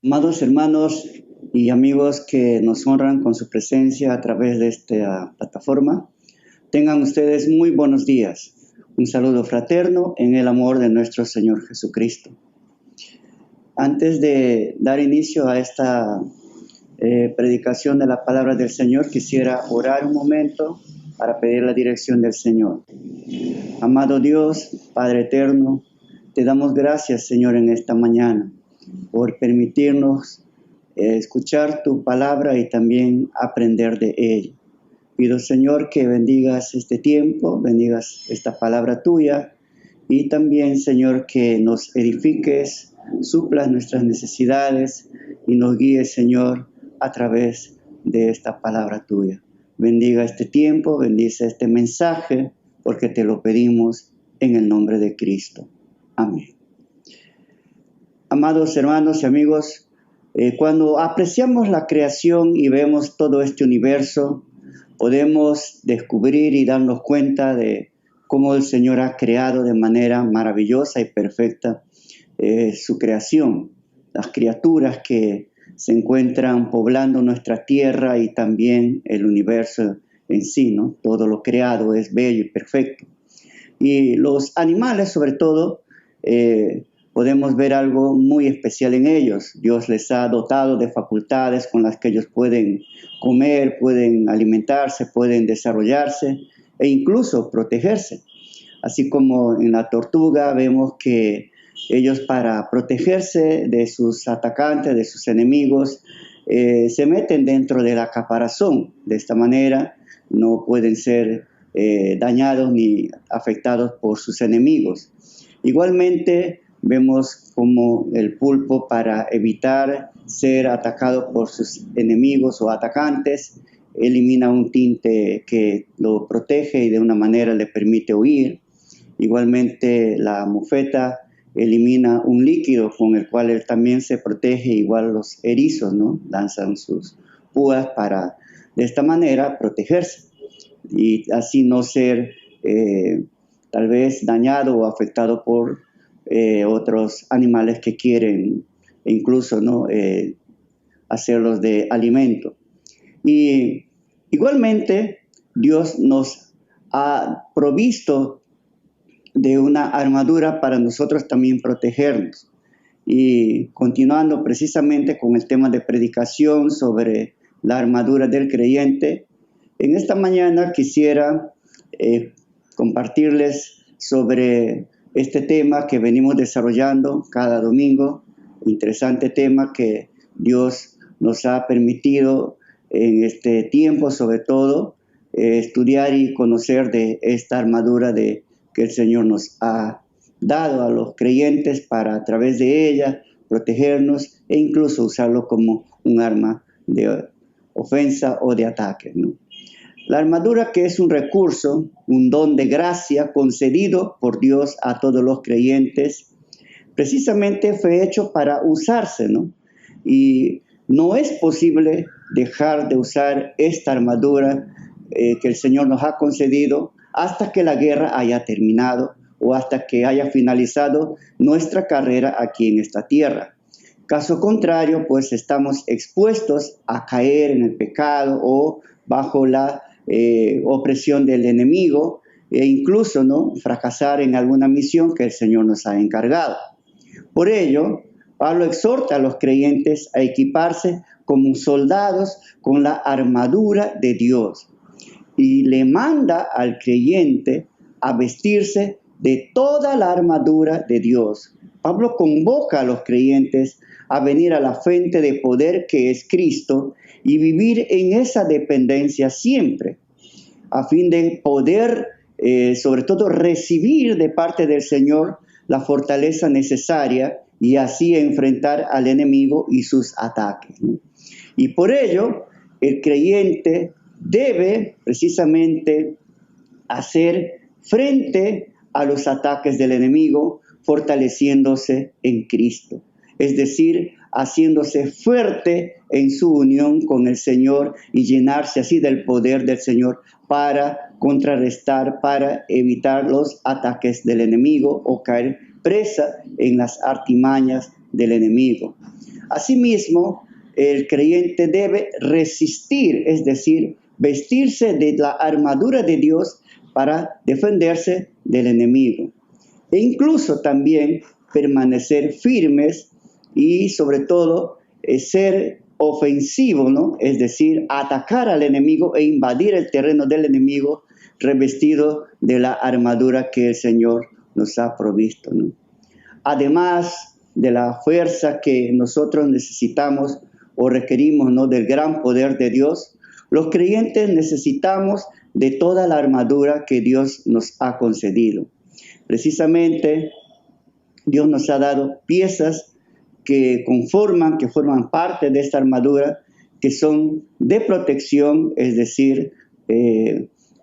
Amados hermanos y amigos que nos honran con su presencia a través de esta plataforma, tengan ustedes muy buenos días. Un saludo fraterno en el amor de nuestro Señor Jesucristo. Antes de dar inicio a esta predicación de la palabra del Señor, quisiera orar un momento para pedir la dirección del Señor. Amado Dios, Padre eterno, te damos gracias, Señor, en esta mañana por permitirnos escuchar tu palabra y también aprender de ella. Pido, Señor, que bendigas este tiempo, bendigas esta palabra tuya y también, Señor, que nos edifiques, suplas nuestras necesidades y nos guíes, Señor, a través de esta palabra tuya. Bendiga este tiempo, bendice este mensaje, porque te lo pedimos en el nombre de Cristo. Amén. Amados hermanos y amigos, cuando apreciamos la creación y vemos todo este universo, podemos descubrir y darnos cuenta de cómo el Señor ha creado de manera maravillosa y perfecta su creación, las criaturas que se encuentran poblando nuestra tierra y también el universo en sí, ¿no? Todo lo creado es bello y perfecto. Y los animales, sobre todo, podemos ver algo muy especial en ellos. Dios les ha dotado de facultades con las que ellos pueden comer, pueden alimentarse, pueden desarrollarse e incluso protegerse. Así como en la tortuga vemos que ellos, para protegerse de sus atacantes, de sus enemigos, se meten dentro de la caparazón. De esta manera no pueden ser dañados ni afectados por sus enemigos. Igualmente vemos como el pulpo, para evitar ser atacado por sus enemigos o atacantes, elimina un tinte que lo protege y de una manera le permite huir. Igualmente la mufeta elimina un líquido con el cual él también se protege. Igual los erizos, ¿no? Lanzan sus púas para de esta manera protegerse y así no ser tal vez dañado o afectado por otros animales que quieren incluso, ¿no? Hacerlos de alimento. Y igualmente Dios nos ha provisto de una armadura para nosotros también protegernos. Y continuando precisamente con el tema de predicación sobre la armadura del creyente, en esta mañana quisiera compartirles sobre este tema que venimos desarrollando cada domingo, interesante tema que Dios nos ha permitido en este tiempo, sobre todo, estudiar y conocer de esta armadura que el Señor nos ha dado a los creyentes para, a través de ella, protegernos e incluso usarlo como un arma de ofensa o de ataque, ¿no? La armadura, que es un recurso, un don de gracia concedido por Dios a todos los creyentes, precisamente fue hecho para usarse, ¿no? Y no es posible dejar de usar esta armadura que el Señor nos ha concedido hasta que la guerra haya terminado o hasta que haya finalizado nuestra carrera aquí en esta tierra. Caso contrario, pues estamos expuestos a caer en el pecado o bajo la opresión del enemigo e incluso, ¿no?, fracasar en alguna misión que el Señor nos ha encargado. Por ello, Pablo exhorta a los creyentes a equiparse como soldados con la armadura de Dios y le manda al creyente a vestirse de toda la armadura de Dios. Pablo convoca a los creyentes a venir a la fuente de poder que es Cristo y vivir en esa dependencia siempre, a fin de poder, sobre todo, recibir de parte del Señor la fortaleza necesaria y así enfrentar al enemigo y sus ataques, ¿no? Y por ello, el creyente debe precisamente hacer frente a los ataques del enemigo fortaleciéndose en Cristo. Es decir, haciéndose fuerte en su unión con el Señor y llenarse así del poder del Señor para contrarrestar, para evitar los ataques del enemigo o caer presa en las artimañas del enemigo. Asimismo, el creyente debe resistir, es decir, vestirse de la armadura de Dios para defenderse del enemigo. E incluso también permanecer firmes y sobre todo ser ofensivo, ¿no? Es decir, atacar al enemigo e invadir el terreno del enemigo revestido de la armadura que el Señor nos ha provisto, ¿no? Además de la fuerza que nosotros necesitamos o requerimos, ¿no?, del gran poder de Dios, los creyentes necesitamos de toda la armadura que Dios nos ha concedido. Precisamente, Dios nos ha dado piezas que forman parte de esta armadura, que son de protección, es decir,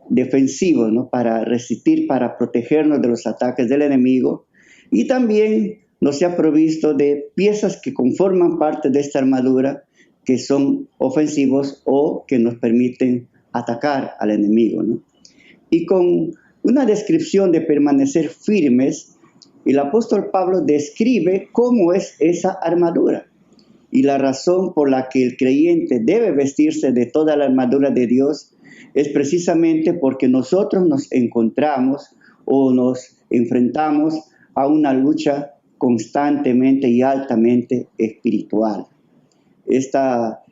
defensivos, ¿no?, para resistir, para protegernos de los ataques del enemigo. Y también nos ha provisto de piezas que conforman parte de esta armadura, que son ofensivos o que nos permiten atacar al enemigo, ¿no? Y con una descripción de permanecer firmes, el apóstol Pablo describe cómo es esa armadura y la razón por la que el creyente debe vestirse de toda la armadura de Dios es precisamente porque nosotros nos encontramos o nos enfrentamos a una lucha constantemente y altamente espiritual. Esta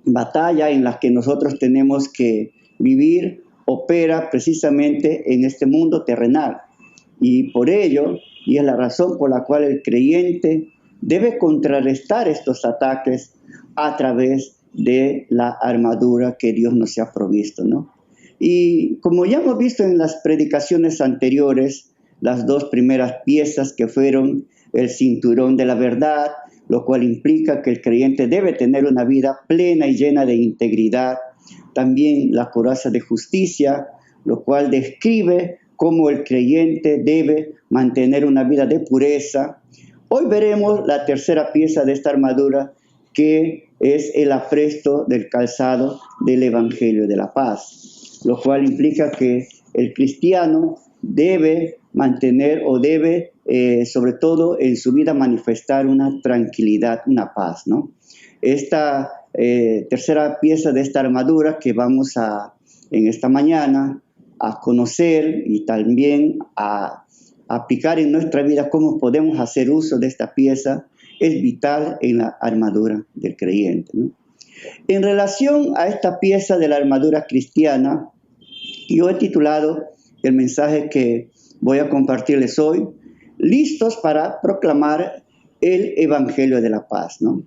batalla en la que nosotros tenemos que vivir opera precisamente en este mundo terrenal. Y por ello, y es la razón por la cual el creyente debe contrarrestar estos ataques a través de la armadura que Dios nos ha provisto, ¿no? Y como ya hemos visto en las predicaciones anteriores, las dos primeras piezas que fueron el cinturón de la verdad, lo cual implica que el creyente debe tener una vida plena y llena de integridad. También la coraza de justicia, lo cual describe cómo el creyente debe mantener una vida de pureza. Hoy veremos la tercera pieza de esta armadura, que es el apresto del calzado del Evangelio de la Paz, lo cual implica que el cristiano debe mantener o debe, sobre todo en su vida, manifestar una tranquilidad, una paz, ¿no? Esta tercera pieza de esta armadura que vamos en esta mañana a conocer y también a aplicar en nuestra vida cómo podemos hacer uso de esta pieza, es vital en la armadura del creyente, ¿no? En relación a esta pieza de la armadura cristiana, yo he titulado el mensaje que voy a compartirles hoy, listos para proclamar el Evangelio de la Paz, ¿no?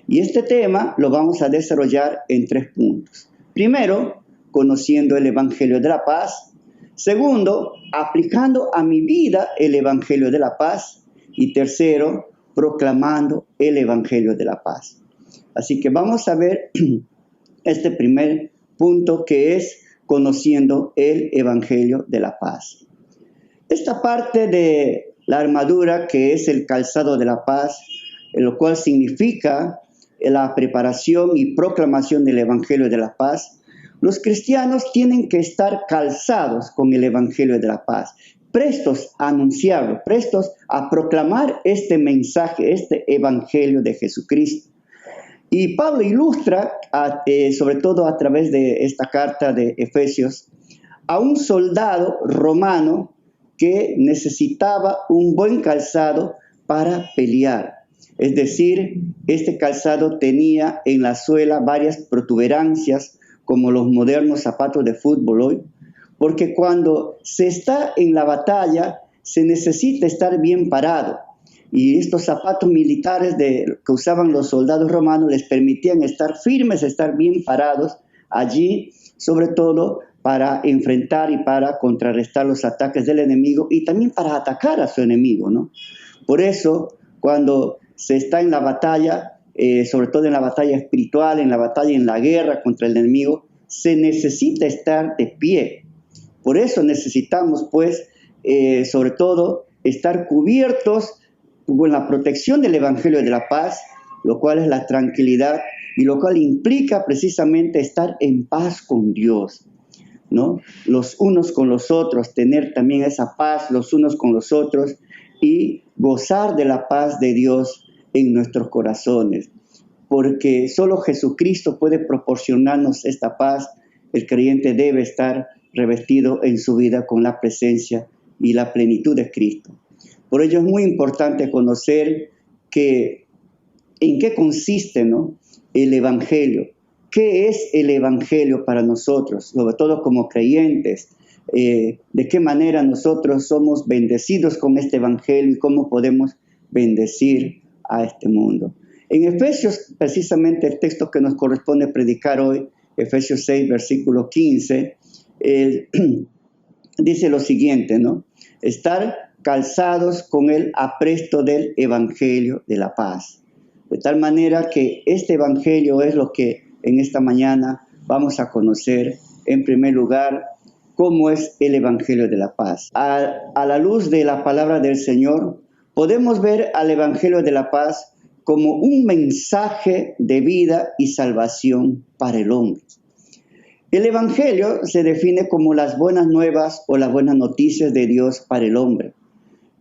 Y este tema lo vamos a desarrollar en 3 puntos. Primero, conociendo el Evangelio de la Paz. Segundo, aplicando a mi vida el Evangelio de la Paz. Y tercero, proclamando el Evangelio de la Paz. Así que vamos a ver este primer punto, que es conociendo el Evangelio de la Paz. Esta parte de la armadura, que es el calzado de la paz, lo cual significa la preparación y proclamación del Evangelio de la Paz, los cristianos tienen que estar calzados con el Evangelio de la Paz, prestos a anunciarlo, prestos a proclamar este mensaje, este Evangelio de Jesucristo. Y Pablo ilustra, sobre todo a través de esta carta de Efesios, a un soldado romano que necesitaba un buen calzado para pelear. Es decir, este calzado tenía en la suela varias protuberancias, como los modernos zapatos de fútbol hoy, porque cuando se está en la batalla se necesita estar bien parado. Y estos zapatos militares que usaban los soldados romanos les permitían estar firmes, estar bien parados allí, sobre todo para enfrentar y para contrarrestar los ataques del enemigo y también para atacar a su enemigo, ¿no? Por eso, cuando se está en la batalla, sobre todo en la batalla espiritual, en la batalla, en la guerra contra el enemigo, se necesita estar de pie. Por eso necesitamos, pues, sobre todo, estar cubiertos con la protección del Evangelio de la Paz, lo cual es la tranquilidad y lo cual implica precisamente estar en paz con Dios, ¿no? Los unos con los otros, tener también esa paz los unos con los otros y gozar de la paz de Dios en nuestros corazones, porque solo Jesucristo puede proporcionarnos esta paz. El creyente debe estar revestido en su vida con la presencia y la plenitud de Cristo. Por ello es muy importante conocer en qué consiste, ¿no?, el Evangelio. ¿Qué es el Evangelio para nosotros, sobre todo como creyentes? ¿De qué manera nosotros somos bendecidos con este Evangelio y cómo podemos bendecir a este mundo? En Efesios, precisamente el texto que nos corresponde predicar hoy, Efesios 6, versículo 15, dice lo siguiente, ¿no? Estar calzados con el apresto del Evangelio de la paz. De tal manera que este Evangelio es lo que en esta mañana vamos a conocer. En primer lugar, cómo es el Evangelio de la paz. A la luz de la palabra del Señor, podemos ver al Evangelio de la paz como un mensaje de vida y salvación para el hombre. El Evangelio se define como las buenas nuevas o las buenas noticias de Dios para el hombre,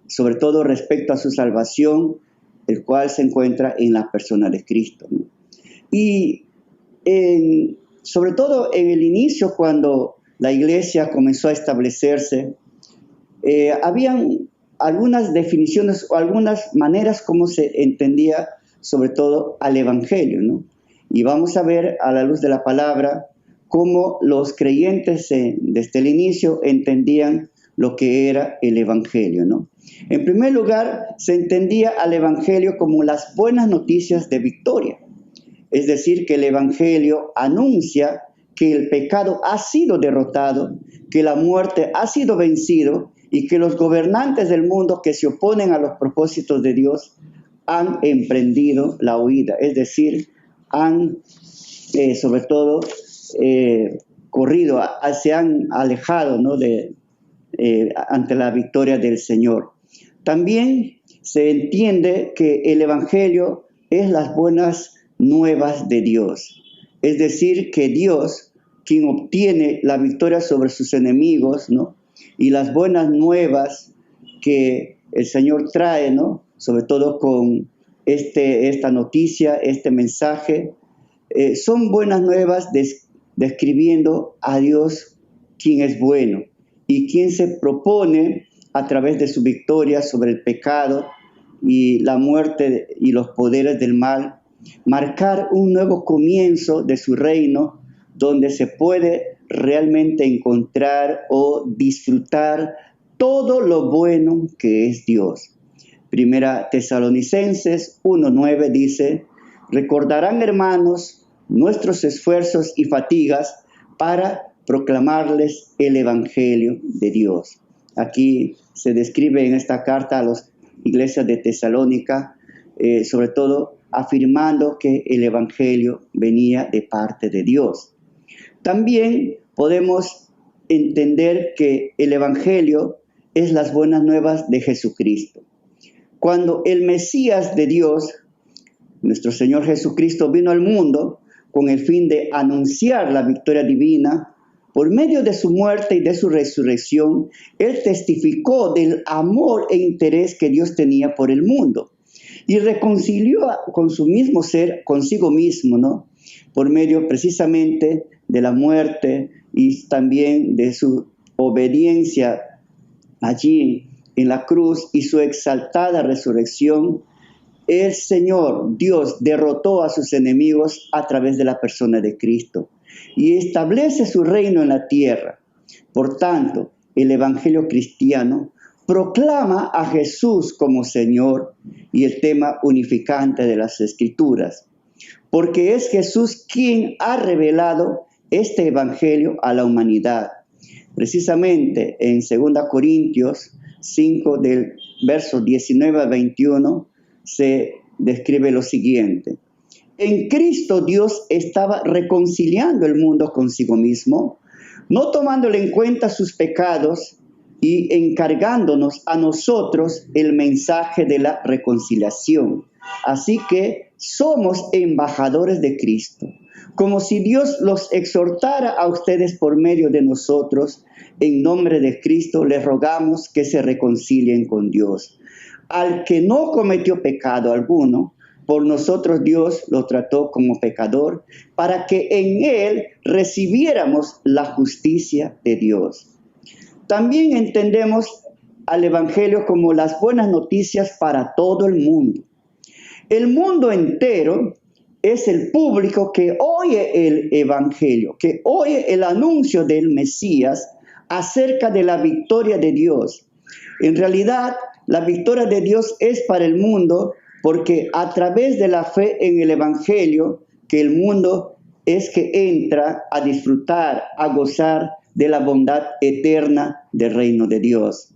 sobre todo respecto a su salvación, el cual se encuentra en la persona de Cristo, ¿no? Y sobre todo en el inicio, cuando la iglesia comenzó a establecerse, habían algunas definiciones o algunas maneras como se entendía sobre todo al Evangelio, ¿no? Y vamos a ver a la luz de la palabra cómo los creyentes desde el inicio entendían lo que era el Evangelio, ¿no? En primer lugar, se entendía al Evangelio como las buenas noticias de victoria. Es decir, que el Evangelio anuncia que el pecado ha sido derrotado, que la muerte ha sido vencido y que los gobernantes del mundo que se oponen a los propósitos de Dios han emprendido la huida. Es decir, han sobre todo corrido, se han alejado, ¿no?, ante la victoria del Señor. También se entiende que el Evangelio es las buenas nuevas de Dios. Es decir, que Dios, quien obtiene la victoria sobre sus enemigos, ¿no?, y las buenas nuevas que el Señor trae, ¿no?, sobre todo con esta noticia, este mensaje, son buenas nuevas describiendo a Dios, quien es bueno y quien se propone a través de su victoria sobre el pecado y la muerte y los poderes del mal, marcar un nuevo comienzo de su reino, donde se puede realmente encontrar o disfrutar todo lo bueno que es Dios. Primera Tesalonicenses 1:9 dice: recordarán, hermanos, nuestros esfuerzos y fatigas para proclamarles el Evangelio de Dios. Aquí se describe en esta carta a las iglesias de Tesalónica, sobre todo afirmando que el Evangelio venía de parte de Dios. También podemos entender que el Evangelio es las buenas nuevas de Jesucristo. Cuando el Mesías de Dios, nuestro Señor Jesucristo, vino al mundo con el fin de anunciar la victoria divina, por medio de su muerte y de su resurrección, Él testificó del amor e interés que Dios tenía por el mundo y reconcilió con su mismo ser, consigo mismo, ¿no?, por medio precisamente de la muerte y también de su obediencia allí en la cruz y su exaltada resurrección. El Señor Dios derrotó a sus enemigos a través de la persona de Cristo y establece su reino en la tierra. Por tanto, el Evangelio cristiano proclama a Jesús como Señor y el tema unificante de las Escrituras, porque es Jesús quien ha revelado este Evangelio a la humanidad. Precisamente en 2 Corintios 5, del verso 19 al 21, se describe lo siguiente: en Cristo Dios estaba reconciliando el mundo consigo mismo, no tomándole en cuenta sus pecados y encargándonos a nosotros el mensaje de la reconciliación. Así que somos embajadores de Cristo, como si Dios los exhortara a ustedes por medio de nosotros. En nombre de Cristo les rogamos que se reconcilien con Dios. Al que no cometió pecado alguno, por nosotros Dios lo trató como pecador, para que en él recibiéramos la justicia de Dios. También entendemos al Evangelio como las buenas noticias para todo el mundo. El mundo entero es el público que oye el Evangelio, que oye el anuncio del Mesías acerca de la victoria de Dios. En realidad, la victoria de Dios es para el mundo porque a través de la fe en el Evangelio, que el mundo es que entra a disfrutar, a gozar de la bondad eterna del reino de Dios.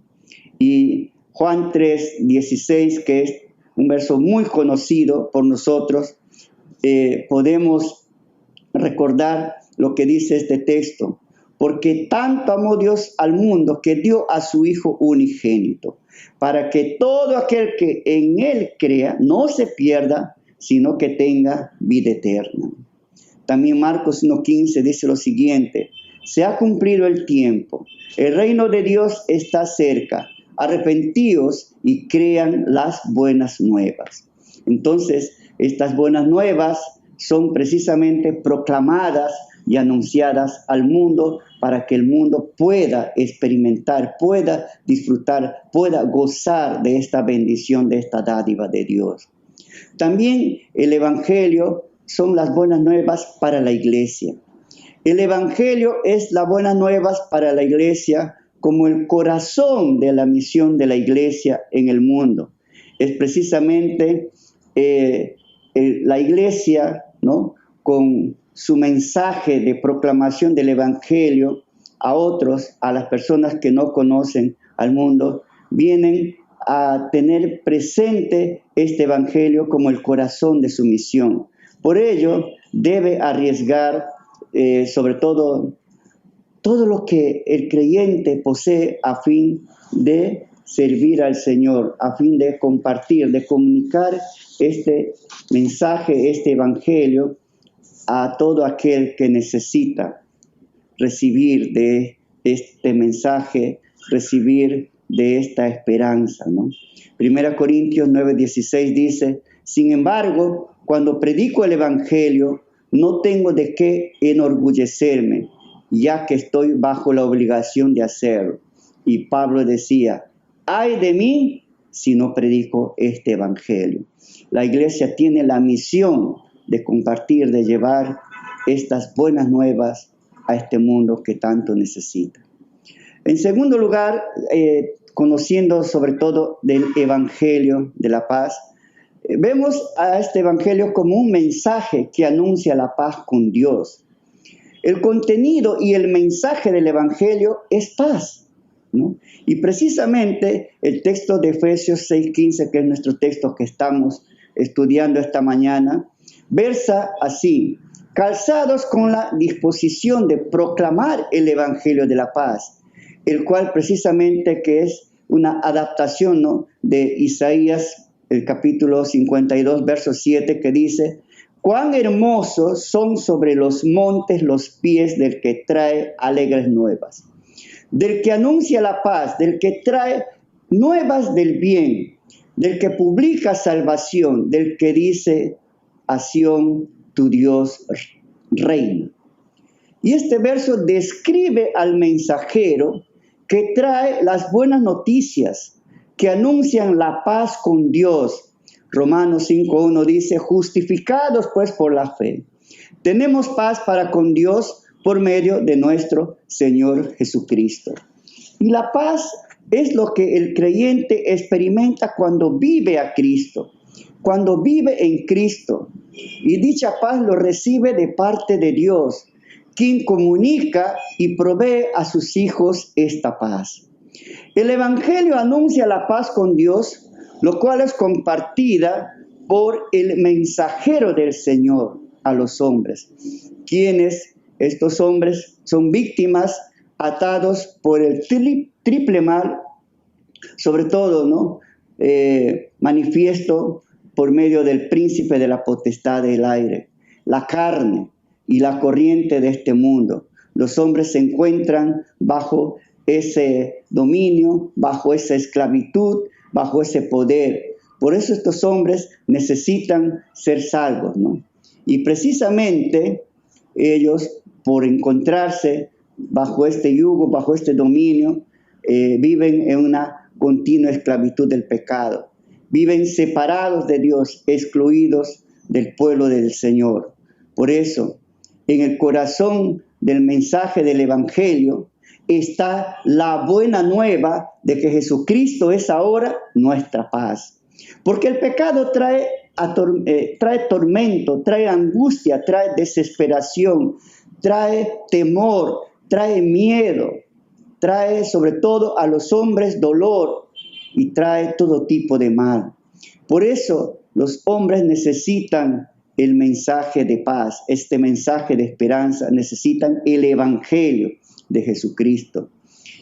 Y Juan 3:16, que es un verso muy conocido por nosotros, podemos recordar lo que dice este texto. Porque tanto amó Dios al mundo que dio a su Hijo unigénito, para que todo aquel que en él crea no se pierda, sino que tenga vida eterna. También Marcos 1:15 dice lo siguiente: se ha cumplido el tiempo, el reino de Dios está cerca, arrepentíos y crean las buenas nuevas. Entonces, estas buenas nuevas son precisamente proclamadas y anunciadas al mundo para que el mundo pueda experimentar, pueda disfrutar, pueda gozar de esta bendición, de esta dádiva de Dios. También el Evangelio son las buenas nuevas para la iglesia. El Evangelio es las buenas nuevas para la iglesia como el corazón de la misión de la iglesia en el mundo. Es precisamente la iglesia, ¿no?, con su mensaje de proclamación del Evangelio a otros, a las personas que no conocen al mundo, vienen a tener presente este Evangelio como el corazón de su misión. Por ello, debe arriesgar sobre todo lo que el creyente posee a fin de servir al Señor, a fin de compartir, de comunicar este mensaje, este Evangelio a todo aquel que necesita recibir de este mensaje, recibir de esta esperanza, ¿no? 1 Corintios 9:16 dice: sin embargo, cuando predico el Evangelio, no tengo de qué enorgullecerme, ya que estoy bajo la obligación de hacerlo. Y Pablo decía: ay de mí si no predico este Evangelio. La iglesia tiene la misión de compartir, de llevar estas buenas nuevas a este mundo que tanto necesita. En segundo lugar, conociendo sobre todo del Evangelio de la paz, vemos a este Evangelio como un mensaje que anuncia la paz con Dios. El contenido y el mensaje del Evangelio es paz, ¿no? Y precisamente el texto de Efesios 6:15, que es nuestro texto que estamos estudiando esta mañana, versa así: calzados con la disposición de proclamar el Evangelio de la paz, el cual precisamente que es una adaptación, ¿no?, de Isaías, el capítulo 52, verso 7, que dice: cuán hermosos son sobre los montes los pies del que trae alegres nuevas, del que anuncia la paz, del que trae nuevas del bien, del que publica salvación, del que dice: a Sión tu Dios reina. Y este verso describe al mensajero que trae las buenas noticias, que anuncian la paz con Dios. Romanos 5:1 dice: justificados pues por la fe, tenemos paz para con Dios por medio de nuestro Señor Jesucristo. Y la paz es lo que el creyente experimenta cuando vive a Cristo, cuando vive en Cristo. Y dicha paz lo recibe de parte de Dios, quien comunica y provee a sus hijos esta paz. El Evangelio anuncia la paz con Dios, lo cual es compartida por el mensajero del Señor a los hombres, quienes estos hombres son víctimas atados por el triple mal, sobre todo, ¿no?, manifiesto por medio del príncipe de la potestad del aire, la carne y la corriente de este mundo. Los hombres se encuentran bajo ese dominio, bajo esa esclavitud, bajo ese poder. Por eso estos hombres necesitan ser salvos, ¿no? Y precisamente ellos, por encontrarse bajo este yugo, bajo este dominio, viven en una continua esclavitud del pecado. Viven separados de Dios, excluidos del pueblo del Señor. Por eso, en el corazón del mensaje del Evangelio está la buena nueva de que Jesucristo es ahora nuestra paz. Porque el pecado trae tormento, trae angustia, trae desesperación, trae temor, trae miedo, trae sobre todo a los hombres dolor y trae todo tipo de mal. Por eso los hombres necesitan el mensaje de paz, este mensaje de esperanza, necesitan el Evangelio de Jesucristo.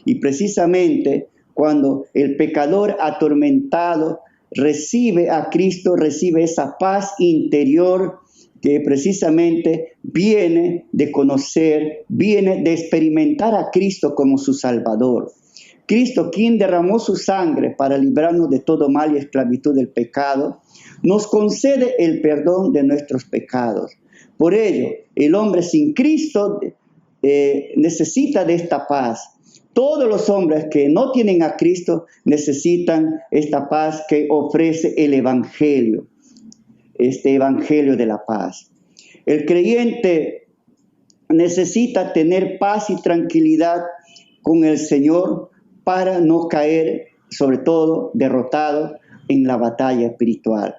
Y precisamente cuando el pecador atormentado recibe a Cristo, recibe esa paz interior que precisamente viene de conocer, viene de experimentar a Cristo como su Salvador. Cristo, quien derramó su sangre para librarnos de todo mal y esclavitud del pecado, nos concede el perdón de nuestros pecados. Por ello, el hombre sin Cristo necesita de esta paz. Todos los hombres que no tienen a Cristo necesitan esta paz que ofrece el Evangelio, este Evangelio de la paz. El creyente necesita tener paz y tranquilidad con el Señor para no caer, sobre todo, derrotado en la batalla espiritual.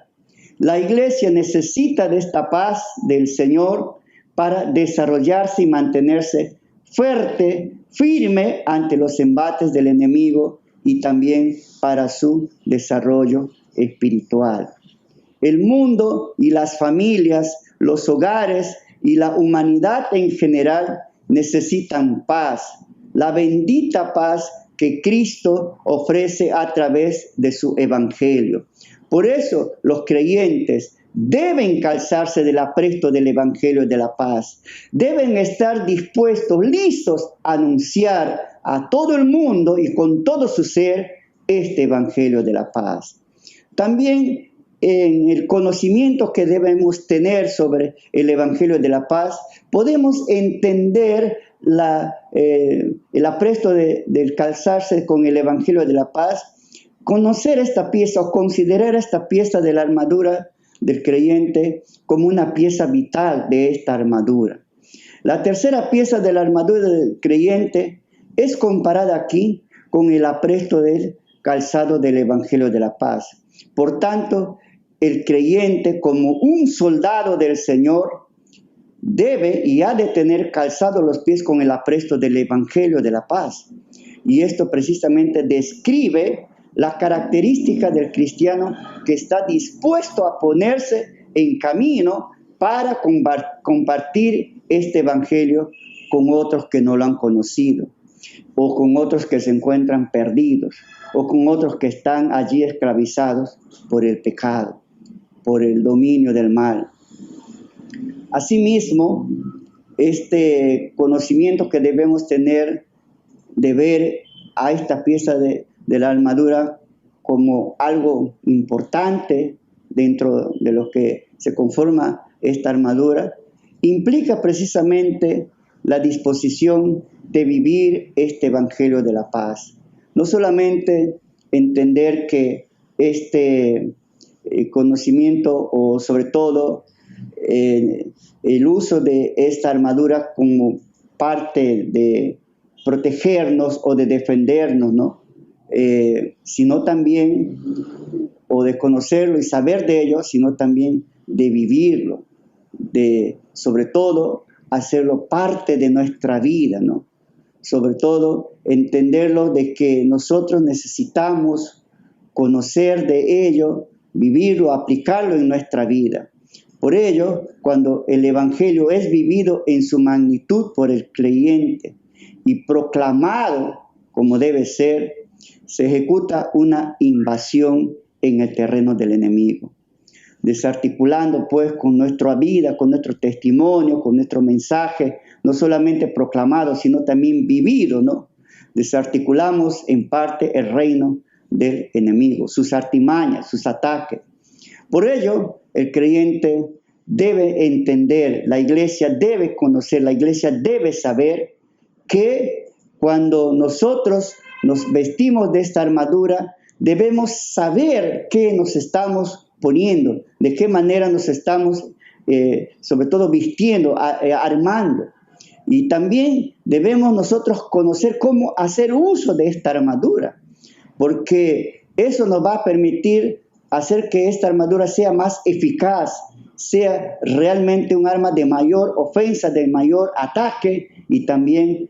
La iglesia necesita de esta paz del Señor para desarrollarse y mantenerse fuerte, firme ante los embates del enemigo y también para su desarrollo espiritual. El mundo y las familias, los hogares y la humanidad en general necesitan paz, la bendita paz que Cristo ofrece a través de su Evangelio. Por eso los creyentes deben calzarse del apresto del Evangelio de la paz. Deben estar dispuestos, listos a anunciar a todo el mundo y con todo su ser este Evangelio de la paz. También en el conocimiento que debemos tener sobre el Evangelio de la paz, podemos entender el apresto del calzarse con el Evangelio de la paz, conocer esta pieza o considerar esta pieza de la armadura del creyente como una pieza vital de esta armadura. La tercera pieza de la armadura del creyente es comparada aquí con el apresto del calzado del Evangelio de la paz. Por tanto, el creyente, como un soldado del Señor, debe y ha de tener calzados los pies con el apresto del Evangelio de la paz. Y esto precisamente describe la característica del cristiano que está dispuesto a ponerse en camino para compartir este Evangelio con otros que no lo han conocido, o con otros que se encuentran perdidos, o con otros que están allí esclavizados por el pecado, por el dominio del mal. Asimismo, este conocimiento que debemos tener de ver a esta pieza de la armadura como algo importante dentro de lo que se conforma esta armadura, implica precisamente la disposición de vivir este Evangelio de la paz. No solamente entender que este conocimiento o sobre todo el uso de esta armadura como parte de protegernos o de defendernos, ¿no? Sino también, o de conocerlo y saber de ello, sino también de vivirlo, de sobre todo hacerlo parte de nuestra vida, ¿no? Sobre todo entenderlo de que nosotros necesitamos conocer de ello, vivirlo, aplicarlo en nuestra vida. Por ello, cuando el Evangelio es vivido en su magnitud por el creyente y proclamado como debe ser, se ejecuta una invasión en el terreno del enemigo, desarticulando pues con nuestra vida, con nuestro testimonio, con nuestro mensaje, no solamente proclamado, sino también vivido, ¿no? Desarticulamos en parte el reino del enemigo, sus artimañas, sus ataques. Por ello, el creyente debe entender, la iglesia debe conocer, la iglesia debe saber que cuando nosotros nos vestimos de esta armadura, debemos saber qué nos estamos poniendo, de qué manera nos estamos, sobre todo, vistiendo, armando. Y también debemos nosotros conocer cómo hacer uso de esta armadura, porque eso nos va a permitir hacer que esta armadura sea más eficaz, sea realmente un arma de mayor ofensa, de mayor ataque, y también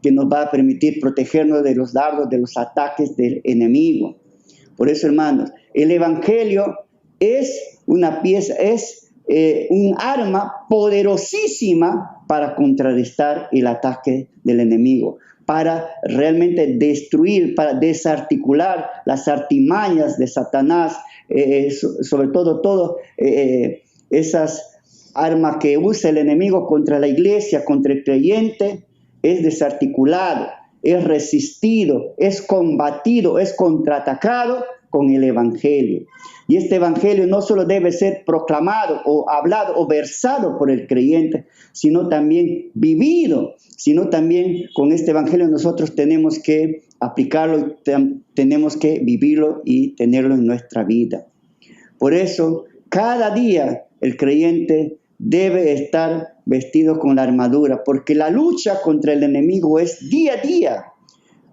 que nos va a permitir protegernos de los dardos, de los ataques del enemigo. Por eso, hermanos, el Evangelio es una pieza, es un arma poderosísima para contrarrestar el ataque del enemigo, para realmente destruir, para desarticular las artimañas de Satanás, sobre todo esas armas que usa el enemigo contra la iglesia, contra el creyente, es desarticulado, es resistido, es combatido, es contraatacado con el Evangelio. Y este Evangelio no solo debe ser proclamado o hablado o versado por el creyente, sino también vivido, sino también con este Evangelio nosotros tenemos que aplicarlo, tenemos que vivirlo y tenerlo en nuestra vida. Por eso, cada día el creyente debe estar vestido con la armadura, porque la lucha contra el enemigo es día a día.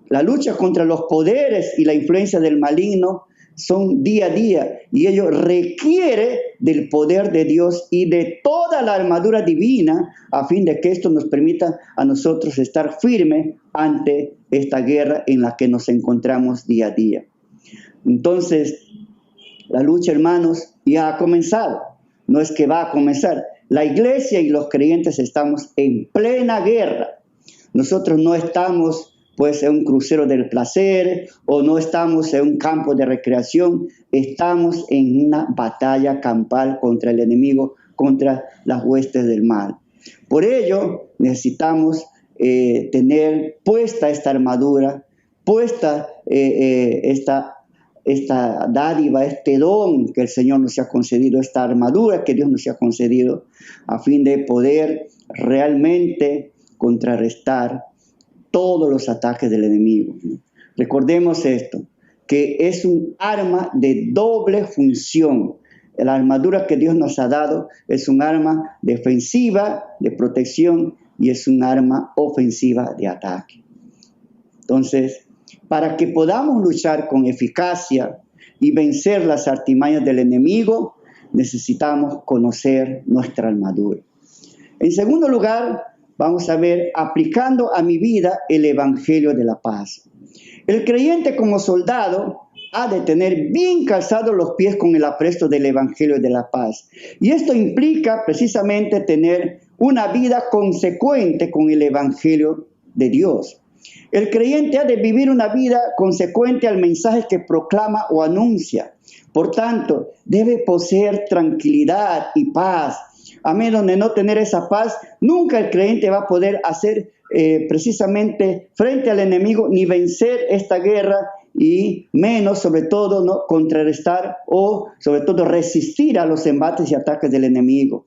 La lucha contra los poderes y la influencia del maligno son día a día, y ello requiere del poder de Dios y de toda la armadura divina, a fin de que esto nos permita a nosotros estar firmes ante esta guerra en la que nos encontramos día a día. Entonces, la lucha, hermanos, ya ha comenzado. No es que va a comenzar. La iglesia y los creyentes estamos en plena guerra. Nosotros no estamos pues en un crucero del placer o no estamos en un campo de recreación. Estamos en una batalla campal contra el enemigo, contra las huestes del mal. Por ello necesitamos tener puesta esta armadura, puesta esta dádiva, este don que el Señor nos ha concedido, esta armadura que Dios nos ha concedido, a fin de poder realmente contrarrestar todos los ataques del enemigo. Recordemos esto, que es un arma de doble función. La armadura que Dios nos ha dado es un arma defensiva, de protección, y es un arma ofensiva de ataque. Entonces, para que podamos luchar con eficacia y vencer las artimañas del enemigo, necesitamos conocer nuestra armadura. En segundo lugar, vamos a ver, aplicando a mi vida el Evangelio de la paz. El creyente como soldado ha de tener bien calzados los pies con el apresto del Evangelio de la paz. Y esto implica precisamente tener una vida consecuente con el Evangelio de Dios. El creyente ha de vivir una vida consecuente al mensaje que proclama o anuncia. Por tanto, debe poseer tranquilidad y paz. A menos de no tener esa paz, nunca el creyente va a poder hacer precisamente frente al enemigo ni vencer esta guerra, y menos, sobre todo, ¿no?, contrarrestar o, sobre todo, resistir a los embates y ataques del enemigo.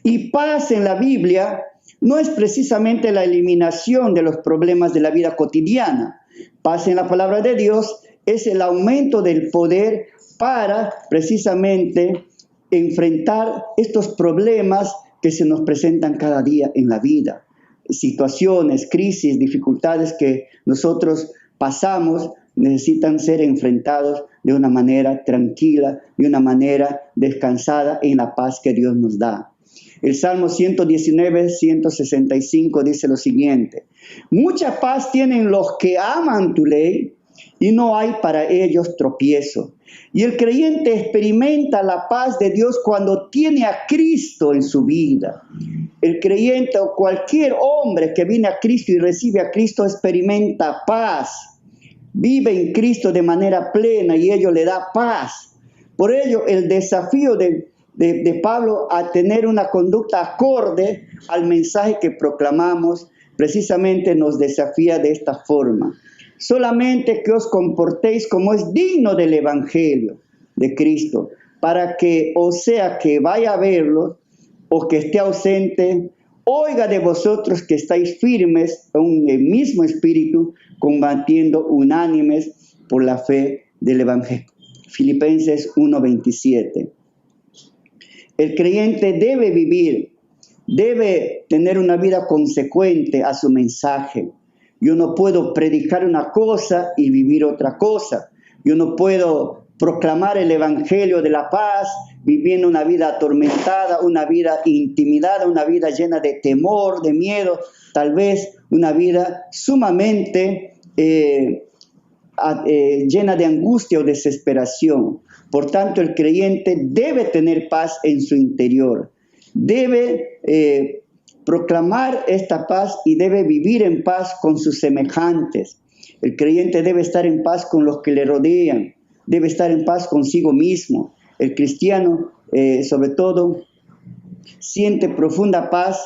Y paz en la Biblia no es precisamente la eliminación de los problemas de la vida cotidiana. Paz en la palabra de Dios es el aumento del poder para precisamente enfrentar estos problemas que se nos presentan cada día en la vida. Situaciones, crisis, dificultades que nosotros pasamos necesitan ser enfrentados de una manera tranquila, de una manera descansada en la paz que Dios nos da. El Salmo 119, 165 dice lo siguiente: mucha paz tienen los que aman tu ley y no hay para ellos tropiezo. Y el creyente experimenta la paz de Dios cuando tiene a Cristo en su vida. El creyente o cualquier hombre que viene a Cristo y recibe a Cristo experimenta paz. Vive en Cristo de manera plena y ello le da paz. Por ello, el desafío de Pablo a tener una conducta acorde al mensaje que proclamamos, precisamente nos desafía de esta forma. solamente que os comportéis como es digno del Evangelio de Cristo, para que, o sea, que vaya a verlo o que esté ausente, oiga de vosotros que estáis firmes en el mismo espíritu, combatiendo unánimes por la fe del Evangelio. Filipenses 1:27. El creyente debe vivir, debe tener una vida consecuente a su mensaje. Yo no puedo predicar una cosa y vivir otra cosa. Yo no puedo proclamar el Evangelio de la paz viviendo una vida atormentada, una vida intimidada, una vida llena de temor, de miedo, tal vez una vida sumamente llena de angustia o desesperación. Por tanto, el creyente debe tener paz en su interior, debe proclamar esta paz y debe vivir en paz con sus semejantes. El creyente debe estar en paz con los que le rodean, debe estar en paz consigo mismo. El cristiano, sobre todo, siente profunda paz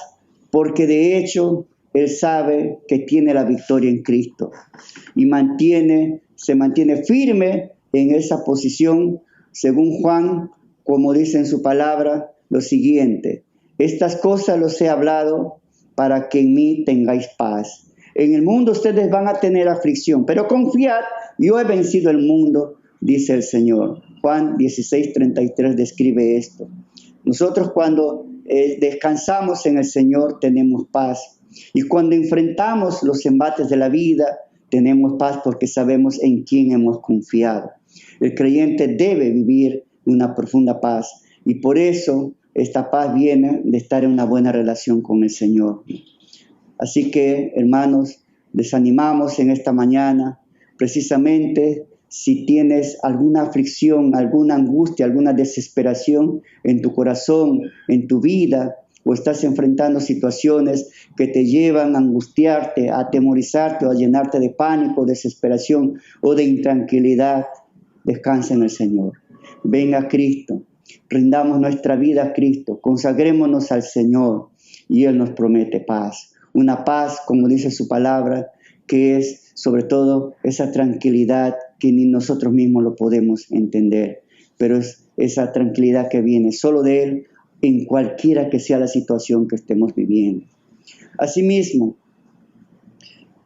porque de hecho él sabe que tiene la victoria en Cristo y se mantiene firme en esa posición, según Juan, como dice en su palabra, lo siguiente: estas cosas los he hablado para que en mí tengáis paz. En el mundo ustedes van a tener aflicción, pero confiad, yo he vencido el mundo, dice el Señor. Juan 16:33 describe esto. Nosotros cuando descansamos en el Señor tenemos paz. Y cuando enfrentamos los embates de la vida, tenemos paz porque sabemos en quién hemos confiado. El creyente debe vivir una profunda paz y por eso esta paz viene de estar en una buena relación con el Señor. Así que, hermanos, les animamos en esta mañana, precisamente si tienes alguna aflicción, alguna angustia, alguna desesperación en tu corazón, en tu vida, o estás enfrentando situaciones que te llevan a angustiarte, a atemorizarte o a llenarte de pánico, desesperación o de intranquilidad, descansa en el Señor. Venga a Cristo, rindamos nuestra vida a Cristo, consagrémonos al Señor y Él nos promete paz. Una paz, como dice su palabra, que es sobre todo esa tranquilidad que ni nosotros mismos lo podemos entender, pero es esa tranquilidad que viene solo de Él en cualquiera que sea la situación que estemos viviendo. Asimismo,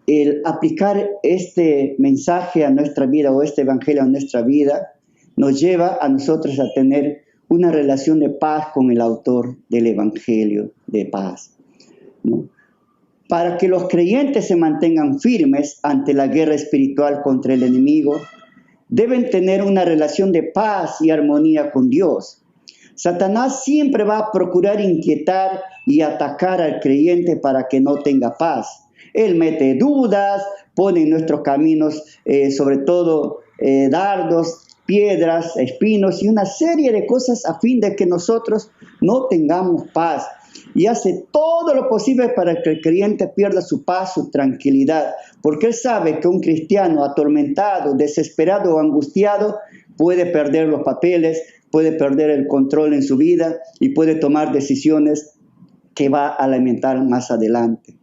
el aplicar este mensaje a nuestra vida o este evangelio a nuestra vida nos lleva a nosotros a tener una relación de paz con el autor del evangelio de paz, ¿no? Para que los creyentes se mantengan firmes ante la guerra espiritual contra el enemigo, deben tener una relación de paz y armonía con Dios. Satanás siempre va a procurar inquietar y atacar al creyente para que no tenga paz. Él mete dudas, pone en nuestros caminos sobre todo dardos, piedras, espinos y una serie de cosas a fin de que nosotros no tengamos paz. Y hace todo lo posible para que el creyente pierda su paz, su tranquilidad, porque él sabe que un cristiano atormentado, desesperado o angustiado puede perder los papeles, puede perder el control en su vida y puede tomar decisiones que va a lamentar más adelante.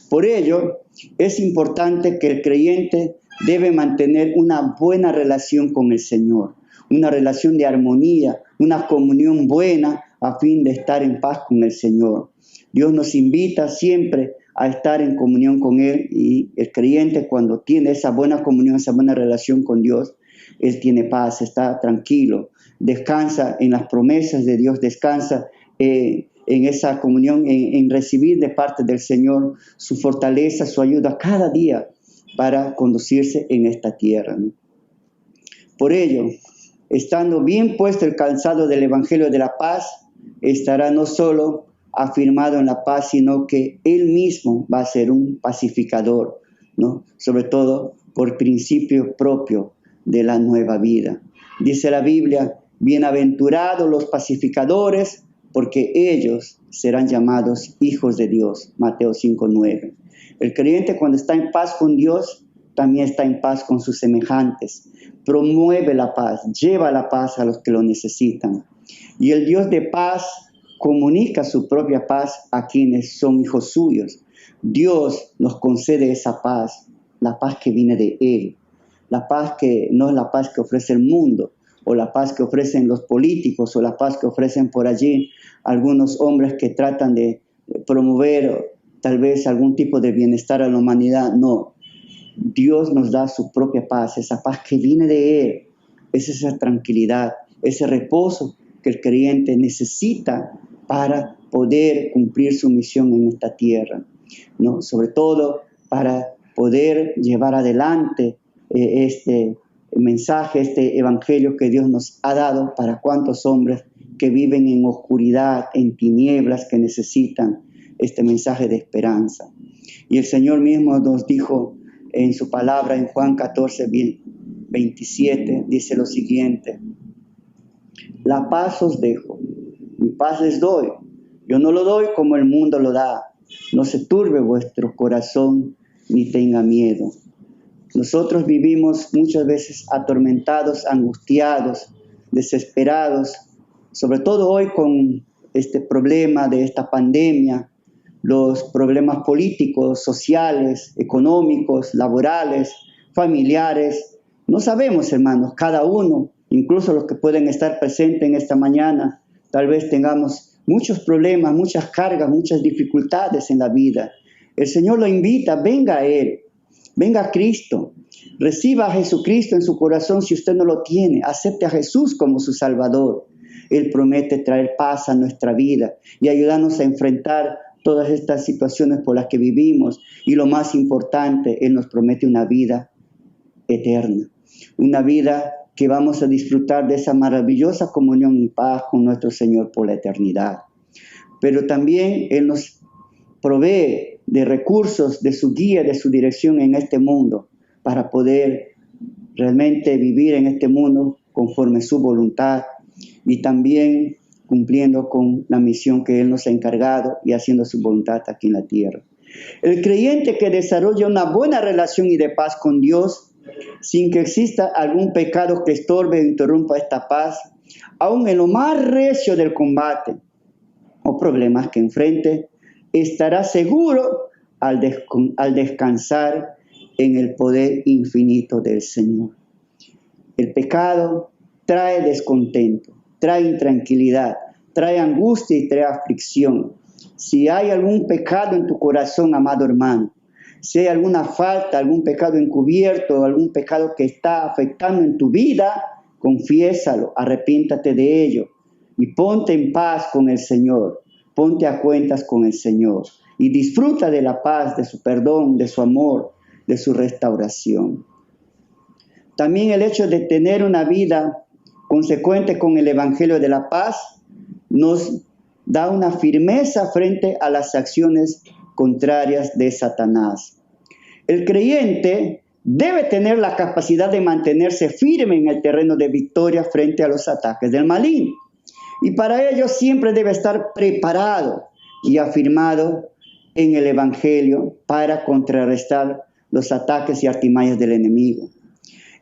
Por ello, es importante que el creyente debe mantener una buena relación con el Señor, una relación de armonía, una comunión buena a fin de estar en paz con el Señor. Dios nos invita siempre a estar en comunión con Él y el creyente cuando tiene esa buena comunión, esa buena relación con Dios, Él tiene paz, está tranquilo, descansa en las promesas de Dios, descansa en esa comunión, en recibir de parte del Señor su fortaleza, su ayuda cada día para conducirse en esta tierra, ¿no? Por ello, estando bien puesto el calzado del Evangelio de la paz, estará no solo afirmado en la paz, sino que Él mismo va a ser un pacificador, ¿no? Sobre todo por principio propio de la nueva vida. Dice la Biblia, bienaventurados los pacificadores, porque ellos serán llamados hijos de Dios. Mateo 5:9. El creyente cuando está en paz con Dios, también está en paz con sus semejantes. Promueve la paz, lleva la paz a los que lo necesitan. Y el Dios de paz comunica su propia paz a quienes son hijos suyos. Dios nos concede esa paz. la paz que viene de Él. La paz que no es la paz que ofrece el mundo, o la paz que ofrecen los políticos, o la paz que ofrecen por allí algunos hombres que tratan de promover tal vez algún tipo de bienestar a la humanidad. No, Dios nos da su propia paz, esa paz que viene de Él, es esa tranquilidad, ese reposo que el creyente necesita para poder cumplir su misión en esta tierra, ¿no? Sobre todo para poder llevar adelante este mensaje, este evangelio que Dios nos ha dado para cuantos hombres que viven en oscuridad, en tinieblas, que necesitan este mensaje de esperanza. Y el Señor mismo nos dijo en su palabra en Juan 14, 27, dice lo siguiente: la paz os dejo, mi paz les doy. Yo no lo doy como el mundo lo da. No se turbe vuestro corazón ni tenga miedo. Nosotros vivimos muchas veces atormentados, angustiados, desesperados, sobre todo hoy con este problema de esta pandemia, los problemas políticos, sociales, económicos, laborales, familiares. No sabemos, hermanos, cada uno, incluso los que pueden estar presentes en esta mañana, tal vez tengamos muchos problemas, muchas cargas, muchas dificultades en la vida. El Señor lo invita, venga a Él, venga a Cristo, reciba a Jesucristo en su corazón si usted no lo tiene, acepte a Jesús como su Salvador. Él promete traer paz a nuestra vida y ayudarnos a enfrentar todas estas situaciones por las que vivimos. Y lo más importante, Él nos promete una vida eterna, una vida que vamos a disfrutar de esa maravillosa comunión y paz con nuestro Señor por la eternidad. Pero también Él nos provee de recursos, de su guía, de su dirección en este mundo, para poder realmente vivir en este mundo conforme su voluntad y también cumpliendo con la misión que Él nos ha encargado y haciendo su voluntad aquí en la tierra. El creyente que desarrolla una buena relación y de paz con Dios, sin que exista algún pecado que estorbe o interrumpa esta paz, aun en lo más recio del combate o problemas que enfrente, estará seguro al descansar en el poder infinito del Señor. El pecado trae descontento, trae intranquilidad, trae angustia y trae aflicción. Si hay algún pecado en tu corazón, amado hermano, si hay alguna falta, algún pecado encubierto, algún pecado que está afectando en tu vida, confiésalo, arrepiéntate de ello y ponte en paz con el Señor, ponte a cuentas con el Señor y disfruta de la paz, de su perdón, de su amor, de su restauración. También el hecho de tener una vida consecuente con el Evangelio de la paz nos da una firmeza frente a las acciones contrarias de Satanás. El creyente debe tener la capacidad de mantenerse firme en el terreno de victoria frente a los ataques del maligno. Y para ello siempre debe estar preparado y afirmado en el Evangelio para contrarrestar los ataques y artimañas del enemigo.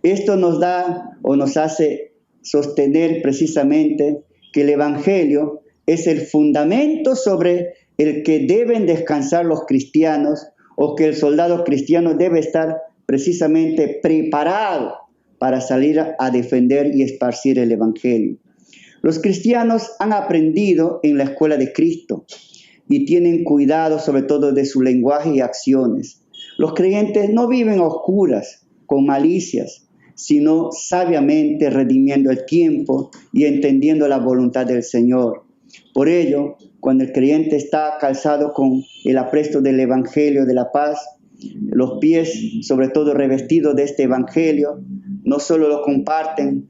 Esto nos da o nos hace sostener precisamente que el Evangelio es el fundamento sobre el que deben descansar los cristianos, o que el soldado cristiano debe estar precisamente preparado para salir a defender y esparcir el Evangelio. Los cristianos han aprendido en la escuela de Cristo y tienen cuidado sobre todo de su lenguaje y acciones. Los creyentes no viven a oscuras, con malicias, sino sabiamente redimiendo el tiempo y entendiendo la voluntad del Señor. Por ello, cuando el creyente está calzado con el apresto del Evangelio de la paz, los pies sobre todo revestidos de este Evangelio, no solo comparten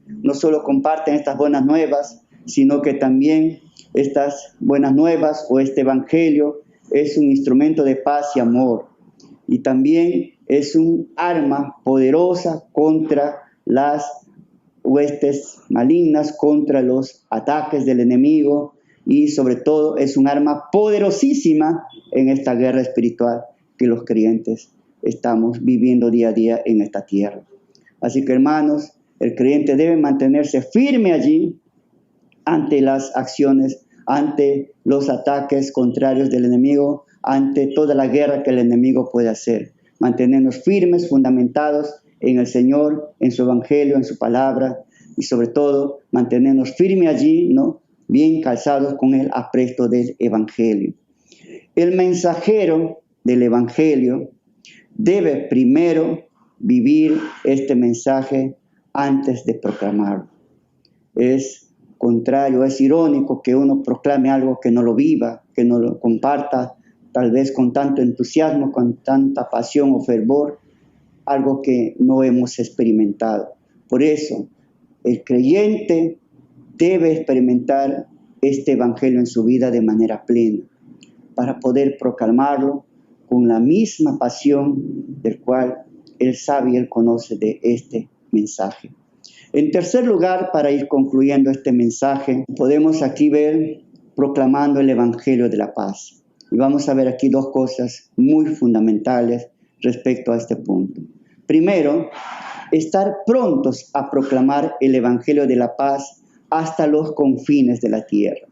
estas buenas nuevas, sino que también estas buenas nuevas o este Evangelio es un instrumento de paz y amor. Y también es un arma poderosa contra las huestes malignas, contra los ataques del enemigo, y sobre todo es un arma poderosísima en esta guerra espiritual que los creyentes estamos viviendo día a día en esta tierra. Así que, hermanos, el creyente debe mantenerse firme allí ante las acciones, ante los ataques contrarios del enemigo, ante toda la guerra que el enemigo puede hacer. mantenernos firmes, fundamentados en el Señor, en su Evangelio, en su palabra, y sobre todo mantenernos firmes allí, ¿no? Bien calzados con el apresto del Evangelio. El mensajero del Evangelio debe primero vivir este mensaje antes de proclamarlo. Es contrario, es irónico que uno proclame algo que no lo viva, que no lo comparta, tal vez con tanto entusiasmo, con tanta pasión o fervor, algo que no hemos experimentado. Por eso, el creyente debe experimentar este evangelio en su vida de manera plena, para poder proclamarlo con la misma pasión del cual él sabe y él conoce de este mensaje. En tercer lugar, para ir concluyendo este mensaje, podemos aquí ver proclamando el evangelio de la paz. Y vamos a ver aquí dos cosas muy fundamentales respecto a este punto. Primero, estar prontos a proclamar el evangelio de la paz hasta los confines de la tierra.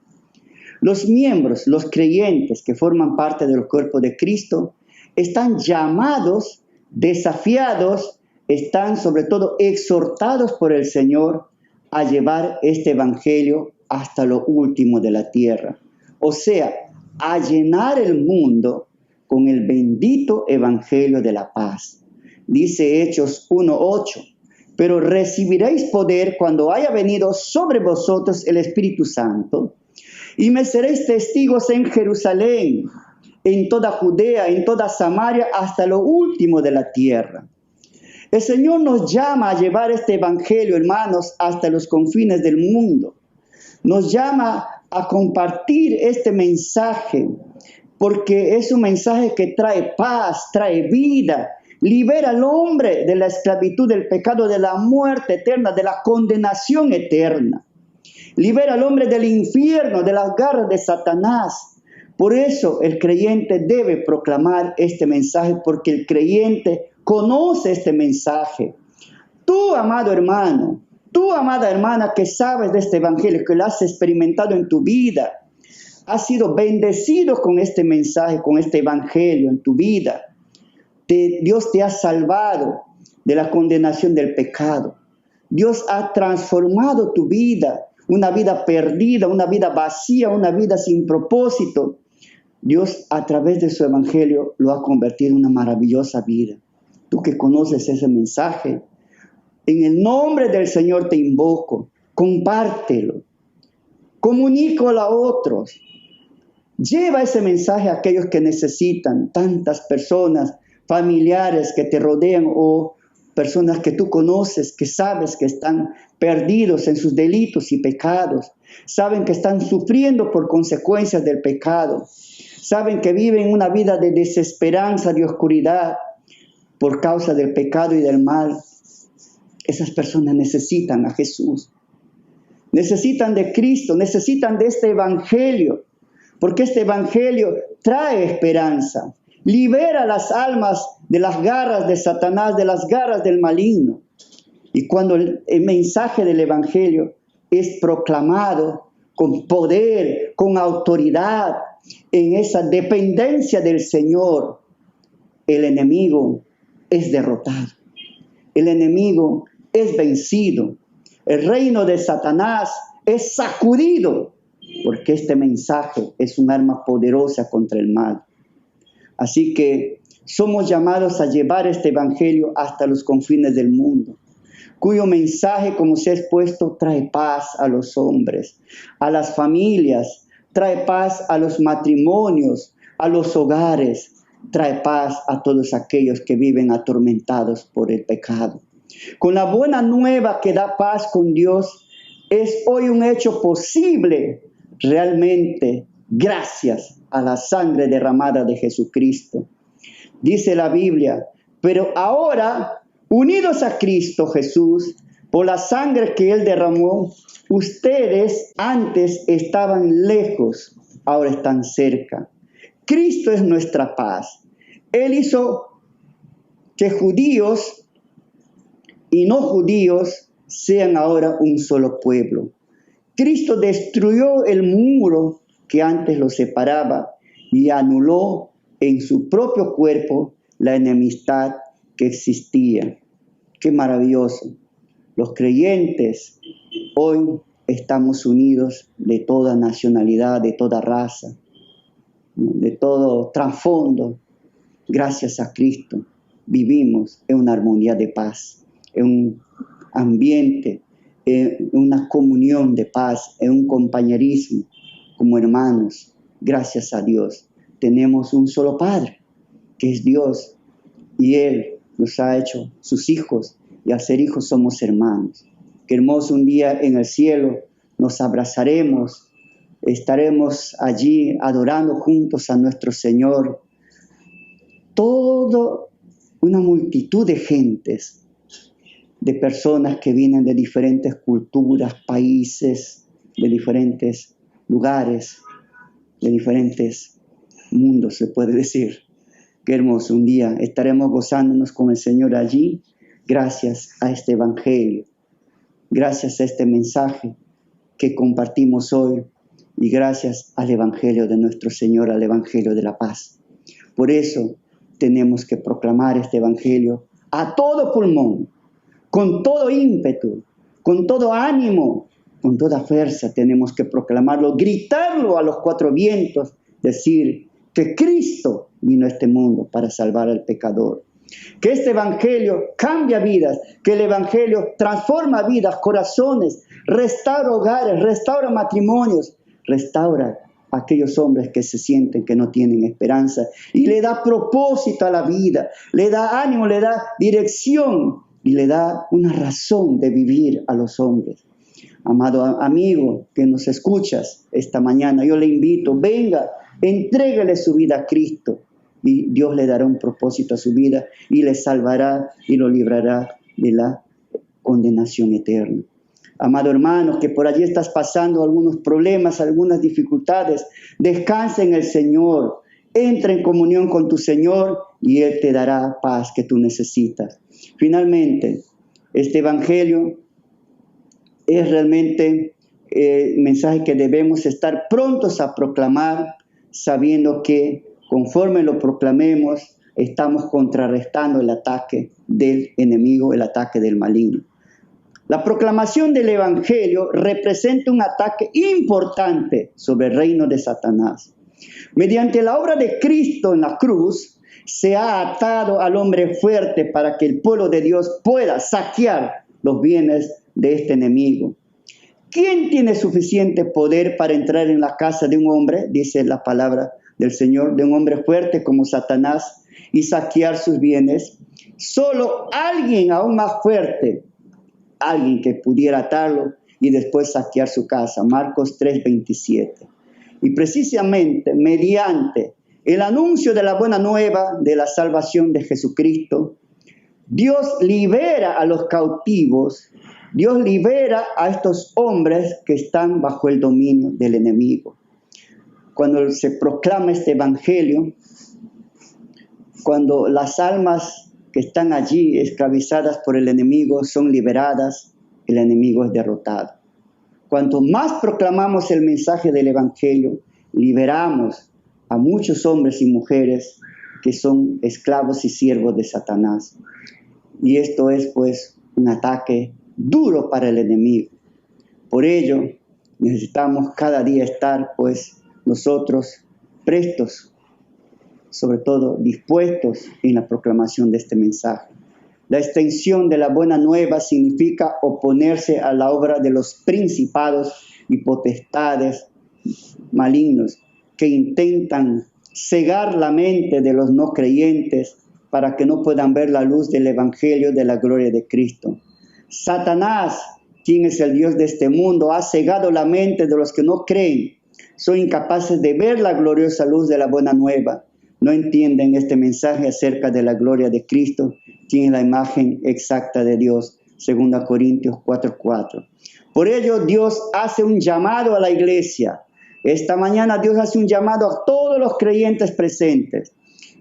Los miembros, los creyentes que forman parte del cuerpo de Cristo, están llamados, desafiados, están sobre todo exhortados por el Señor a llevar este evangelio hasta lo último de la tierra. O sea, a llenar el mundo con el bendito evangelio de la paz. Dice Hechos 1:8, pero recibiréis poder cuando haya venido sobre vosotros el Espíritu Santo, y me seréis testigos en Jerusalén, en toda Judea, en toda Samaria, hasta lo último de la tierra. El Señor nos llama a llevar este evangelio, hermanos, hasta los confines del mundo. Nos llama a compartir este mensaje, porque es un mensaje que trae paz, trae vida, libera al hombre de la esclavitud, del pecado, de la muerte eterna, de la condenación eterna. Libera al hombre del infierno, de las garras de Satanás. Por eso el creyente debe proclamar este mensaje, porque el creyente conoce este mensaje. Tú, amado hermano, tú, amada hermana, que sabes de este evangelio, que lo has experimentado en tu vida, has sido bendecido con este mensaje, con este evangelio en tu vida. Dios te ha salvado de la condenación del pecado. Dios ha transformado tu vida, una vida perdida, una vida vacía, una vida sin propósito. Dios, a través de su evangelio, lo ha convertido en una maravillosa vida. Tú que conoces ese mensaje, en el nombre del Señor te invoco, compártelo, comunícalo a otros. Lleva ese mensaje a aquellos que necesitan, tantas personas, familiares que te rodean o personas que tú conoces, que sabes que están perdidos en sus delitos y pecados, saben que están sufriendo por consecuencias del pecado, saben que viven una vida de desesperanza, de oscuridad, por causa del pecado y del mal. Esas personas necesitan a Jesús, necesitan de Cristo, necesitan de este evangelio, porque este evangelio trae esperanza, libera las almas de las garras de Satanás, de las garras del maligno. Y cuando el mensaje del evangelio es proclamado con poder, con autoridad, en esa dependencia del Señor, el enemigo es derrotado. El enemigo es vencido. El reino de Satanás es sacudido, porque este mensaje es un arma poderosa contra el mal. Así que somos llamados a llevar este evangelio hasta los confines del mundo, cuyo mensaje, como se ha expuesto, trae paz a los hombres, a las familias, trae paz a los matrimonios, a los hogares, trae paz a todos aquellos que viven atormentados por el pecado. Con la buena nueva que da paz con Dios, es hoy un hecho posible realmente gracias a la sangre derramada de Jesucristo. Dice la Biblia, pero ahora, unidos a Cristo Jesús, por la sangre que Él derramó, ustedes antes estaban lejos, ahora están cerca. Cristo es nuestra paz. Él hizo que judíos y no judíos sean ahora un solo pueblo. Cristo destruyó el muro que antes los separaba y anuló en su propio cuerpo la enemistad que existía. Qué maravilloso. Los creyentes hoy estamos unidos de toda nacionalidad, de toda raza, de todo trasfondo. Gracias a Cristo vivimos en una armonía de paz, en un ambiente, en una comunión de paz, en un compañerismo como hermanos. Gracias a Dios tenemos un solo Padre, que es Dios, y Él nos ha hecho sus hijos, y al ser hijos somos hermanos. Qué hermoso, un día en el cielo nos abrazaremos, estaremos allí adorando juntos a nuestro Señor. Toda una multitud de gentes, de personas que vienen de diferentes culturas, países, de diferentes lugares, de diferentes mundos, se puede decir. Qué hermoso, un día estaremos gozándonos con el Señor allí, gracias a este Evangelio, gracias a este mensaje que compartimos hoy y gracias al Evangelio de nuestro Señor, al Evangelio de la paz. Por eso tenemos que proclamar este Evangelio a todo pulmón, con todo ímpetu, con todo ánimo, con toda fuerza. Tenemos que proclamarlo, gritarlo a los cuatro vientos, decir que Cristo vino a este mundo para salvar al pecador. Que este Evangelio cambia vidas, que el Evangelio transforma vidas, corazones, restaura hogares, restaura matrimonios, restaura a aquellos hombres que se sienten que no tienen esperanza y le da propósito a la vida, le da ánimo, le da dirección y le da una razón de vivir a los hombres. Amado amigo que nos escuchas esta mañana, yo le invito, venga, entrégale su vida a Cristo y Dios le dará un propósito a su vida y le salvará y lo librará de la condenación eterna. Amado hermano, que por allí estás pasando algunos problemas, algunas dificultades, descansa en el Señor, entra en comunión con tu Señor y Él te dará paz que tú necesitas. Finalmente, este Evangelio es realmente el mensaje que debemos estar prontos a proclamar, sabiendo que conforme lo proclamemos, estamos contrarrestando el ataque del enemigo, el ataque del maligno. La proclamación del Evangelio representa un ataque importante sobre el reino de Satanás. Mediante la obra de Cristo en la cruz, se ha atado al hombre fuerte para que el pueblo de Dios pueda saquear los bienes de este enemigo. ¿Quién tiene suficiente poder para entrar en la casa de un hombre, dice la palabra del Señor, de un hombre fuerte como Satanás, y saquear sus bienes? Solo alguien aún más fuerte, alguien que pudiera atarlo y después saquear su casa. Marcos 3:27. Y precisamente mediante el anuncio de la buena nueva de la salvación de Jesucristo, Dios libera a los cautivos, Dios libera a estos hombres que están bajo el dominio del enemigo. Cuando se proclama este Evangelio, cuando las almas que están allí esclavizadas por el enemigo son liberadas, el enemigo es derrotado. Cuanto más proclamamos el mensaje del Evangelio, liberamos a muchos hombres y mujeres que son esclavos y siervos de Satanás. Y esto es pues un ataque duro para el enemigo. Por ello necesitamos cada día estar pues nosotros prestos, sobre todo dispuestos en la proclamación de este mensaje. La extensión de la buena nueva significa oponerse a la obra de los principados y potestades malignos que intentan cegar la mente de los no creyentes para que no puedan ver la luz del Evangelio de la gloria de Cristo. Satanás, quien es el Dios de este mundo, ha cegado la mente de los que no creen. Son incapaces de ver la gloriosa luz de la buena nueva. No entienden este mensaje acerca de la gloria de Cristo, quien es la imagen exacta de Dios, 2 Corintios 4:4. Por ello, Dios hace un llamado a la iglesia. Esta mañana Dios hace un llamado a todos los creyentes presentes,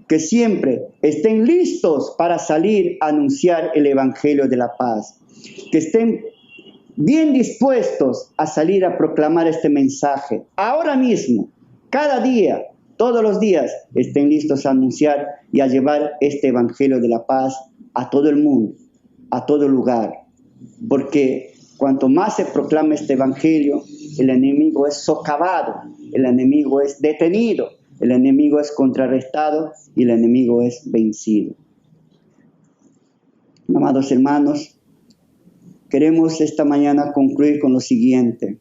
que siempre estén listos para salir a anunciar el Evangelio de la paz, que estén bien dispuestos a salir a proclamar este mensaje. Ahora mismo, cada día, todos los días estén listos a anunciar y a llevar este evangelio de la paz a todo el mundo, a todo lugar. Porque cuanto más se proclama este evangelio, el enemigo es socavado, el enemigo es detenido, el enemigo es contrarrestado y el enemigo es vencido. Amados hermanos, queremos esta mañana concluir con lo siguiente.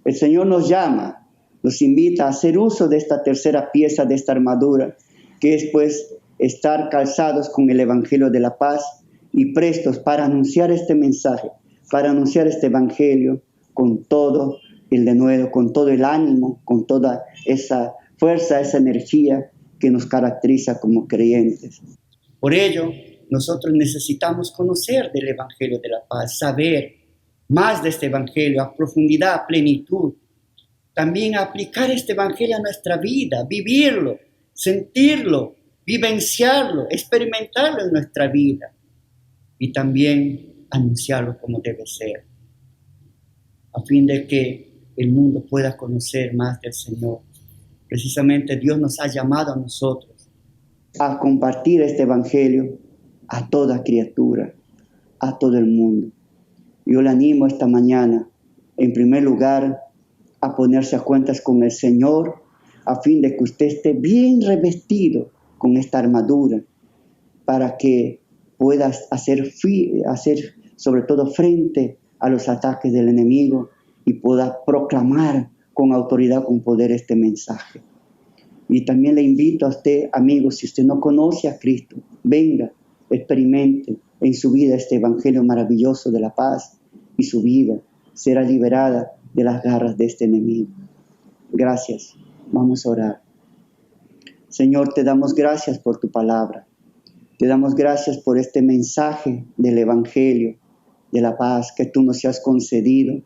El Señor nos llama, nos invita a hacer uso de esta tercera pieza de esta armadura, que es pues estar calzados con el evangelio de la paz y prestos para anunciar este mensaje, para anunciar este evangelio con todo el denuedo, con todo el ánimo, con toda esa fuerza, esa energía que nos caracteriza como creyentes. Por ello, nosotros necesitamos conocer del evangelio de la paz, saber más de este evangelio a profundidad, a plenitud. También aplicar este evangelio a nuestra vida, vivirlo, sentirlo, vivenciarlo, experimentarlo en nuestra vida y también anunciarlo como debe ser, a fin de que el mundo pueda conocer más del Señor. Precisamente Dios nos ha llamado a nosotros a compartir este evangelio a toda criatura, a todo el mundo. Yo le animo esta mañana, en primer lugar, a ponerse a cuentas con el Señor, a fin de que usted esté bien revestido con esta armadura, para que pueda hacer sobre todo frente a los ataques del enemigo y pueda proclamar con autoridad, con poder este mensaje. Y también le invito a usted, amigos, si usted no conoce a Cristo, venga, experimente en su vida este evangelio maravilloso de la paz y su vida será liberada de las garras de este enemigo. Gracias. Vamos a orar. Señor, te damos gracias por tu palabra. Te damos gracias por este mensaje del evangelio de la paz que tú nos has concedido.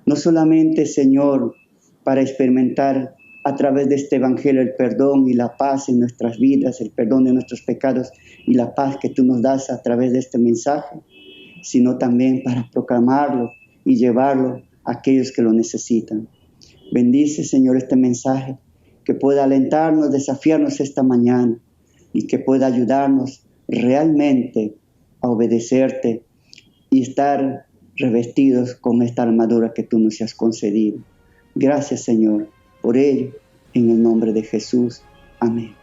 No solamente, Señor, para experimentar a través de este evangelio el perdón y la paz en nuestras vidas, el perdón de nuestros pecados y la paz que tú nos das a través de este mensaje, sino también para proclamarlo y llevarlo a aquellos que lo necesitan. Bendice, Señor, este mensaje, que pueda alentarnos, desafiarnos esta mañana y que pueda ayudarnos realmente a obedecerte y estar revestidos con esta armadura que tú nos has concedido. Gracias, Señor, por ello, en el nombre de Jesús. Amén.